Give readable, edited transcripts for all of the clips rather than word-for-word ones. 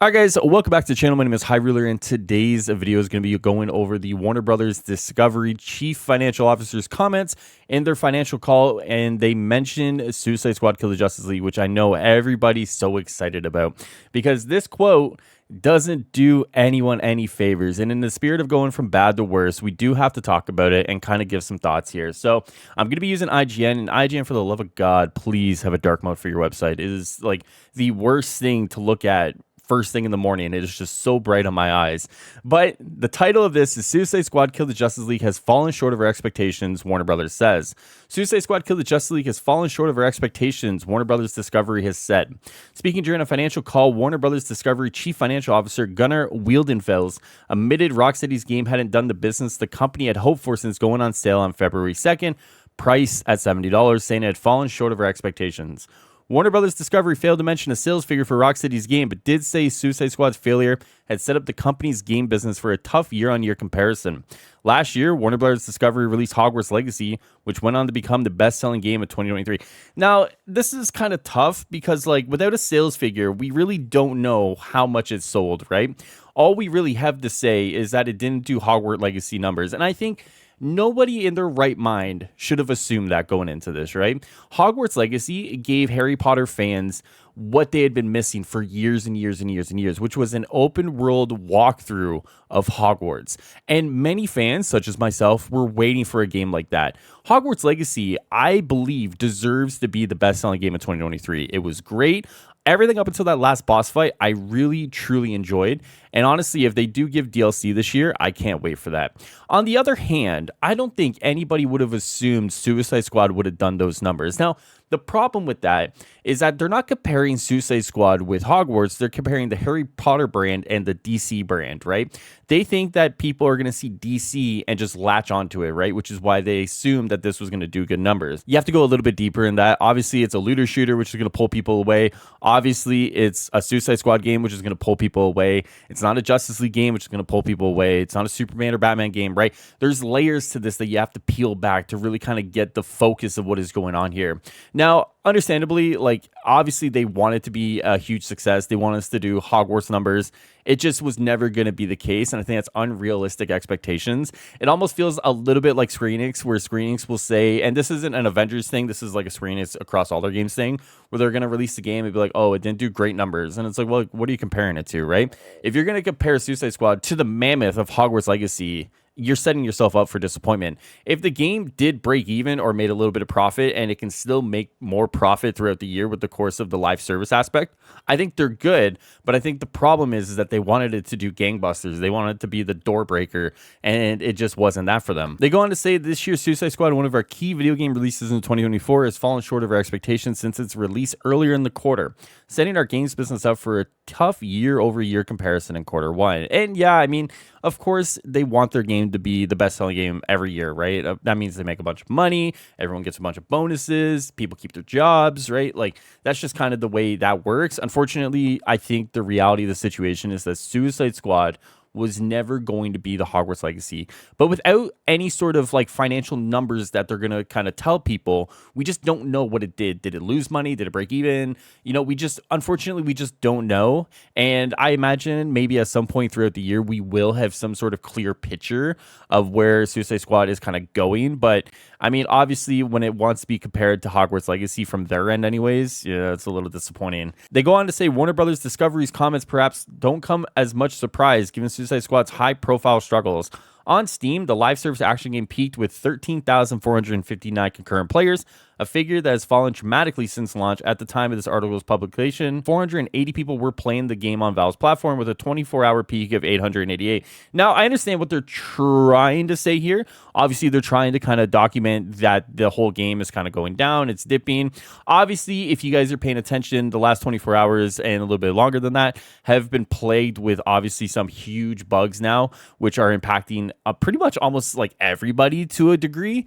All right, guys, welcome back to the channel. My name is Highruler, and today's video is going to be going over the Warner Brothers Discovery Chief Financial Officer's comments in their financial call, and they mentioned Suicide Squad Kill the Justice League, which I know everybody's so excited about because this quote doesn't do anyone any favors. And in the spirit of going from bad to worse, we do have to talk about it and kind of give some thoughts here. So I'm going to be using IGN, and IGN, for the love of God, please have a dark mode for your website. It is like the worst thing to look at first thing in the morning. It is just so bright on my eyes. But the title of this is Suicide Squad Kill the Justice League has fallen short of our expectations, Warner Brothers says. Suicide Squad Kill the Justice League has fallen short of our expectations, Warner Brothers Discovery has said. Speaking during a financial call, Warner Brothers Discovery Chief Financial Officer Gunnar Wiedenfels admitted Rocksteady's game hadn't done the business the company had hoped for since going on sale on February 2nd, price at $70, saying it had fallen short of our expectations. Warner Brothers Discovery failed to mention a sales figure for Rocksteady's game, but did say Suicide Squad's failure had set up the company's game business for a tough year-on-year comparison. Last year, Warner Brothers Discovery released Hogwarts Legacy, which went on to become the best-selling game of 2023. Now, this is kind of tough because, like, without a sales figure, we really don't know how much it sold, right? All we really have to say is that it didn't do Hogwarts Legacy numbers, and I think nobody in their right mind should have assumed that going into this, right? Hogwarts Legacy gave Harry Potter fans what they had been missing for years and years and years and years, which was an open world walkthrough of Hogwarts. And many fans, such as myself, were waiting for a game like that. Hogwarts Legacy, I believe, deserves to be the best-selling game of 2023. It was great. Everything up until that last boss fight, I really, truly enjoyed. And honestly, if they do give DLC this year, I can't wait for that. On the other hand, I don't think anybody would have assumed Suicide Squad would have done those numbers. Now, the problem with that is that they're not comparing Suicide Squad with Hogwarts. They're comparing the Harry Potter brand and the DC brand, right? They think that people are going to see DC and just latch onto it, right? Which is why they assumed that this was going to do good numbers. You have to go a little bit deeper in that. Obviously, it's a looter shooter, which is going to pull people away. Obviously, it's a Suicide Squad game, which is going to pull people away. It's not a Justice League game, which is going to pull people away. It's not a Superman or Batman game, right? There's layers to this that you have to peel back to really kind of get the focus of what is going on here. Now, understandably, like, obviously they want it to be a huge success. They want us to do Hogwarts numbers. It just was never going to be the case, and I think that's unrealistic expectations. It almost feels a little bit like Square Enix, where Square Enix will say, and this isn't an Avengers thing, this is like a Square Enix across all their games thing, where they're going to release the game and be like, oh, it didn't do great numbers. And it's like, well, what are you comparing it to, right? If you're going to compare Suicide Squad to the mammoth of Hogwarts Legacy, you're setting yourself up for disappointment. If the game did break even or made a little bit of profit and it can still make more profit throughout the year with the course of the live service aspect, I think they're good. But I think the problem is that they wanted it to do gangbusters. They wanted it to be the door breaker, and it just wasn't that for them. They go on to say this year's Suicide Squad, one of our key video game releases in 2024, has fallen short of our expectations since its release earlier in the quarter, setting our games business up for a tough year-over-year comparison in quarter one. And yeah, I mean, of course, they want their game to be the best-selling game every year, right? That means they make a bunch of money, everyone gets a bunch of bonuses, people keep their jobs, right? Like, that's just kind of the way that works. Unfortunately, I think the reality of the situation is that Suicide Squad was never going to be the Hogwarts Legacy. But without any sort of like financial numbers that they're going to kind of tell people, we just don't know what it did. Did it lose money? Did it break even? You know, unfortunately, we just don't know. And I imagine maybe at some point throughout the year, we will have some sort of clear picture of where Suicide Squad is kind of going. But I mean, obviously, when it wants to be compared to Hogwarts Legacy from their end anyways, yeah, it's a little disappointing. They go on to say Warner Brothers Discovery's comments perhaps don't come as much surprise given Suicide Squad's high-profile struggles. On Steam, the live service action game peaked with 13,459 concurrent players, a figure that has fallen dramatically since launch. At the time of this article's publication, 480 people were playing the game on Valve's platform with a 24-hour peak of 888. Now, I understand what they're trying to say here. Obviously, they're trying to kind of document that the whole game is kind of going down. It's dipping. Obviously, if you guys are paying attention, the last 24 hours and a little bit longer than that have been plagued with obviously some huge bugs now, which are impacting pretty much almost like everybody to a degree,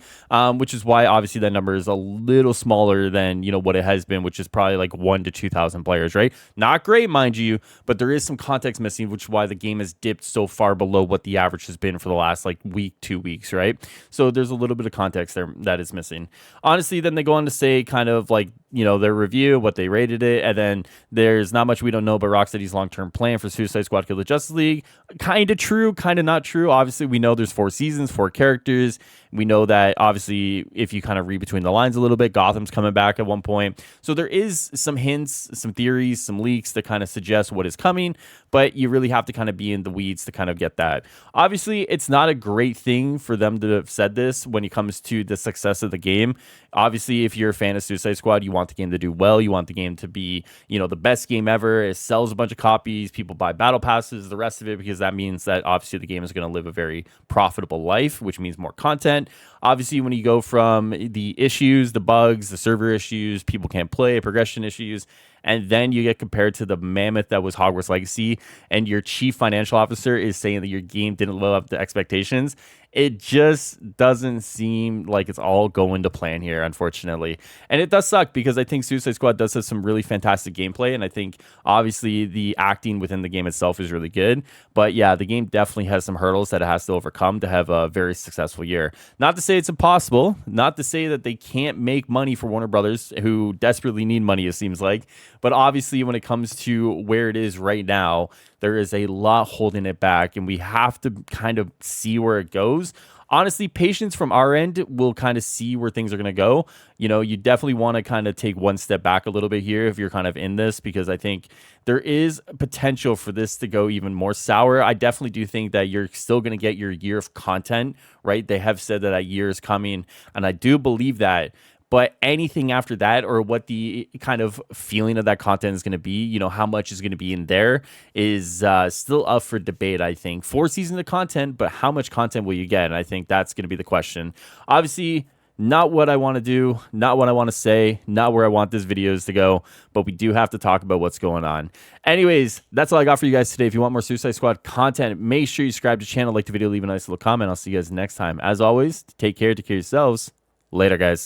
which is why obviously that number is a little smaller than, you know, what it has been, which is probably like 1,000 to 2,000 players, right? Not great, mind you, but there is some context missing, which is why the game has dipped so far below what the average has been for the last like week, 2 weeks, right? So there's a little bit of context there that is missing. Honestly, then they go on to say kind of like their review, what they rated it, and then there's not much we don't know about Rocksteady's long-term plan for Suicide Squad Kill the Justice League. Kind of true, kind of not true. Obviously, we know there's 4 seasons, 4 characters. We know that, obviously, if you kind of read between the lines a little bit, Gotham's coming back at one point. So there is some hints, some theories, some leaks that kind of suggest what is coming, but you really have to kind of be in the weeds to kind of get that. Obviously, it's not a great thing for them to have said this when it comes to the success of the game. Obviously, if you're a fan of Suicide Squad, you want the game to do well. You want the game to be, the best game ever. It sells a bunch of copies. People buy battle passes, the rest of it, because that means that obviously the game is going to live a very profitable life, which means more content. Obviously, when you go from the issues, the bugs, the server issues, people can't play, progression issues, and then you get compared to the mammoth that was Hogwarts Legacy, and your chief financial officer is saying that your game didn't live up to expectations, it just doesn't seem like it's all going to plan here, unfortunately. And it does suck, because I think Suicide Squad does have some really fantastic gameplay, and I think obviously the acting within the game itself is really good. But yeah, the game definitely has some hurdles that it has to overcome to have a very successful year. Not to say it's impossible, not to say that they can't make money for Warner Brothers, who desperately need money, it seems like. But obviously, when it comes to where it is right now, there is a lot holding it back, and we have to kind of see where it goes. Honestly, patience from our end will kind of see where things are going to go. You definitely want to kind of take one step back a little bit here if you're kind of in this, because I think there is potential for this to go even more sour. I definitely do think that you're still going to get your year of content, right? They have said that that year is coming, and I do believe that. But anything after that, or what the kind of feeling of that content is going to be, how much is going to be in there, is still up for debate, I think. 4 seasons of content, but how much content will you get? And I think that's going to be the question. Obviously, not what I want to do, not what I want to say, not where I want this videos to go, but we do have to talk about what's going on. Anyways, that's all I got for you guys today. If you want more Suicide Squad content, make sure you subscribe to the channel, like the video, leave a nice little comment. I'll see you guys next time. As always, take care of yourselves. Later, guys.